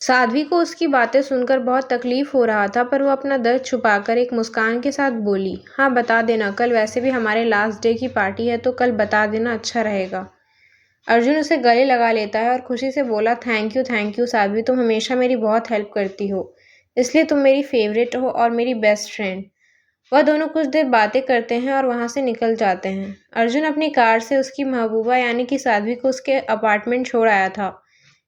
साध्वी को उसकी बातें सुनकर बहुत तकलीफ हो रहा था, पर वो अपना दर्द छुपाकर एक मुस्कान के साथ बोली, हाँ बता देना, कल वैसे भी हमारे लास्ट डे की पार्टी है तो कल बता देना, अच्छा रहेगा। अर्जुन उसे गले लगा लेता है और खुशी से बोला, थैंक यू साध्वी, तुम हमेशा मेरी बहुत हेल्प करती हो, इसलिए तुम मेरी फेवरेट हो और मेरी बेस्ट फ्रेंड। वह दोनों कुछ देर बातें करते हैं और वहां से निकल जाते हैं। अर्जुन अपनी कार से उसकी महबूबा यानी कि साध्वी को उसके अपार्टमेंट छोड़ आया था।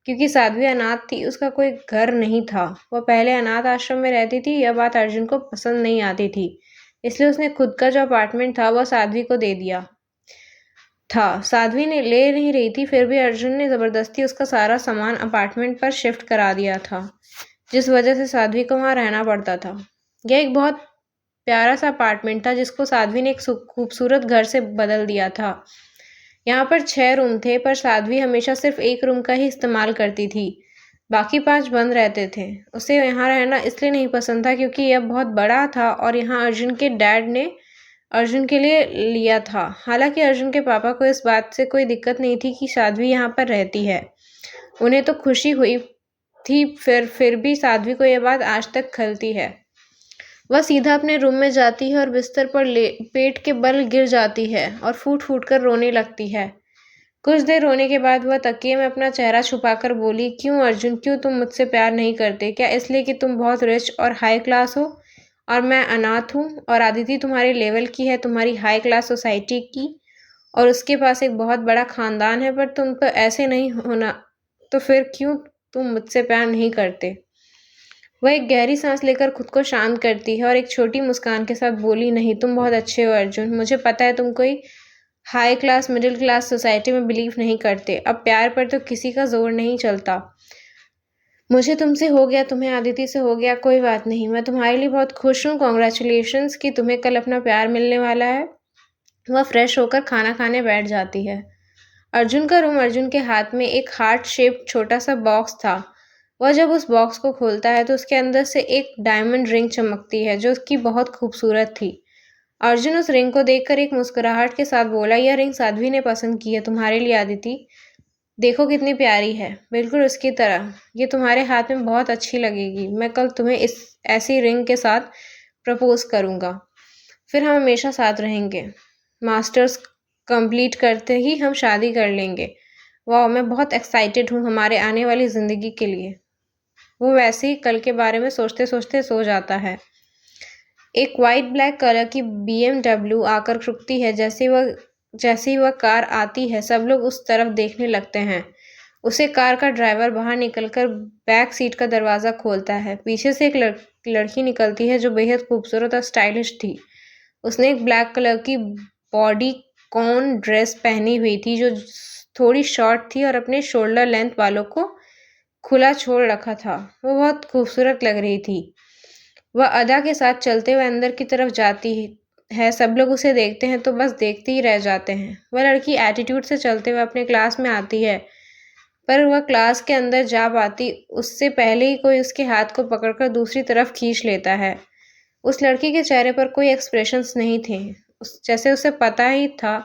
क्योंकि साध्वी अनाथ थी, उसका कोई घर नहीं था। वह पहले अनाथ आश्रम में रहती थी। यह बात अर्जुन को पसंद नहीं आती थी, इसलिए उसने खुद का जो अपार्टमेंट था वह साध्वी को दे दिया था। साध्वी ने ले नहीं रही थी, फिर भी अर्जुन ने जबरदस्ती उसका सारा सामान अपार्टमेंट पर शिफ्ट करा दिया था, जिस वजह से साध्वी को वहां रहना पड़ता था। यह एक बहुत प्यारा सा अपार्टमेंट था जिसको साध्वी ने एक खूबसूरत घर से बदल दिया था। यहाँ पर 6 रूम थे, पर साध्वी हमेशा सिर्फ एक रूम का ही इस्तेमाल करती थी, बाकी 5 बंद रहते थे। उसे यहाँ रहना इसलिए नहीं पसंद था क्योंकि यह बहुत बड़ा था और यहाँ अर्जुन के डैड ने अर्जुन के लिए लिया था। हालांकि अर्जुन के पापा को इस बात से कोई दिक्कत नहीं थी कि साध्वी यहाँ पर रहती है। उन्हें तो खुशी हुई थी, फिर भी साध्वी को यह बात आज तक खलती है। वह सीधा अपने रूम में जाती है और बिस्तर पर पेट के बल गिर जाती है और फूट फूट कर रोने लगती है। कुछ देर रोने के बाद वह तकिए में अपना चेहरा छुपाकर बोली, क्यों अर्जुन, क्यों तुम मुझसे प्यार नहीं करते? क्या इसलिए कि तुम बहुत रिच और हाई क्लास हो और मैं अनाथ हूँ, और आदिति तुम्हारे लेवल की है, तुम्हारी हाई क्लास सोसाइटी की, और उसके पास एक बहुत बड़ा खानदान है, पर तुम तो ऐसे नहीं होना, तो फिर क्यों तुम मुझसे प्यार नहीं करते? वह एक गहरी सांस लेकर खुद को शांत करती है और एक छोटी मुस्कान के साथ बोली, नहीं, तुम बहुत अच्छे हो अर्जुन, मुझे पता है तुम कोई high class middle class society में बिलीव नहीं करते। अब प्यार पर तो किसी का जोर नहीं चलता। मुझे तुमसे हो गया, तुम्हें आदिति से हो गया, कोई बात नहीं, मैं तुम्हारे लिए बहुत खुश हूँ। कॉन्ग्रेचुलेशंस कि तुम्हें कल अपना प्यार मिलने वाला है। वह फ्रेश होकर खाना खाने बैठ जाती है। अर्जुन का रूम, अर्जुन के हाथ में एक हार्ट शेप्ड छोटा सा बॉक्स था। वह जब उस बॉक्स को खोलता है तो उसके अंदर से एक डायमंड रिंग चमकती है जो उसकी बहुत खूबसूरत थी। अर्जुन उस रिंग को देखकर एक मुस्कुराहट के साथ बोला, यह रिंग साध्वी ने पसंद की है तुम्हारे लिए आदिति, देखो कितनी प्यारी है, बिल्कुल उसकी तरह। ये तुम्हारे हाथ में बहुत अच्छी लगेगी। मैं कल तुम्हें इस ऐसी रिंग के साथ प्रपोज करूंगा, फिर हम हमेशा साथ रहेंगे। मास्टर्स कंप्लीट करते ही हम शादी कर लेंगे। वाह, मैं बहुत एक्साइटेड हूँ हमारे आने वाली जिंदगी के लिए। वो वैसे ही कल के बारे में सोचते सोचते सो जाता है। एक वाइट ब्लैक कलर की BMW आकर रुकती है। जैसे ही वह कार आती है, सब लोग उस तरफ देखने लगते हैं। उसे कार का ड्राइवर बाहर निकलकर बैक सीट का दरवाजा खोलता है। पीछे से एक लड़की निकलती है जो बेहद खूबसूरत और स्टाइलिश थी। उसने एक ब्लैक कलर की बॉडी कॉन ड्रेस पहनी हुई थी जो थोड़ी शॉर्ट थी और अपने शोल्डर लेंथ वालों को खुला छोड़ रखा था। वो बहुत खूबसूरत लग रही थी। वह अदा के साथ चलते हुए अंदर की तरफ जाती है। सब लोग उसे देखते हैं तो बस देखते ही रह जाते हैं। वह लड़की एटीट्यूड से चलते हुए अपने क्लास में आती है, पर वह क्लास के अंदर जा पाती उससे पहले ही कोई उसके हाथ को पकड़कर दूसरी तरफ खींच लेता है। उस लड़की के चेहरे पर कोई एक्सप्रेशंस नहीं थे, जैसे उसे पता ही था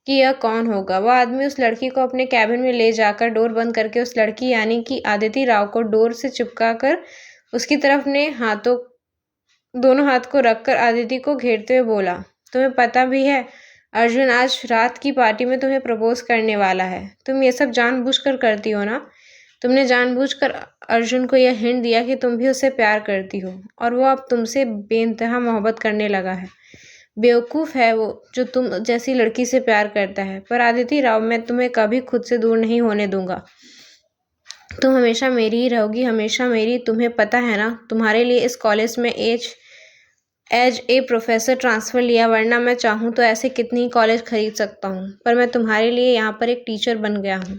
कि यह कौन होगा। वह आदमी उस लड़की को अपने कैबिन में ले जाकर डोर बंद करके उस लड़की यानी कि आदिति राव को डोर से चिपका कर उसकी तरफ ने दोनों हाथ को रखकर आदिति को घेरते हुए बोला, तुम्हें पता भी है अर्जुन, आज रात की पार्टी में तुम्हें प्रपोज करने वाला है। तुम ये सब जानबूझकर करती हो ना? तुमने जानबूझकर अर्जुन को यह हिंट दिया कि तुम भी उससे प्यार करती हो और वो अब तुमसे बेइंतहा मोहब्बत करने लगा है। बेवकूफ़ है वो जो तुम जैसी लड़की से प्यार करता है। पर आदिति राव, मैं तुम्हें कभी खुद से दूर नहीं होने दूंगा। तुम हमेशा मेरी ही रहोगी, हमेशा मेरी। तुम्हें पता है ना, तुम्हारे लिए इस कॉलेज में एज ए प्रोफेसर ट्रांसफ़र लिया, वरना मैं चाहूँ तो ऐसे कितनी ही कॉलेज खरीद सकता हूँ, पर मैं तुम्हारे लिए यहाँ पर एक टीचर बन गया हूँ।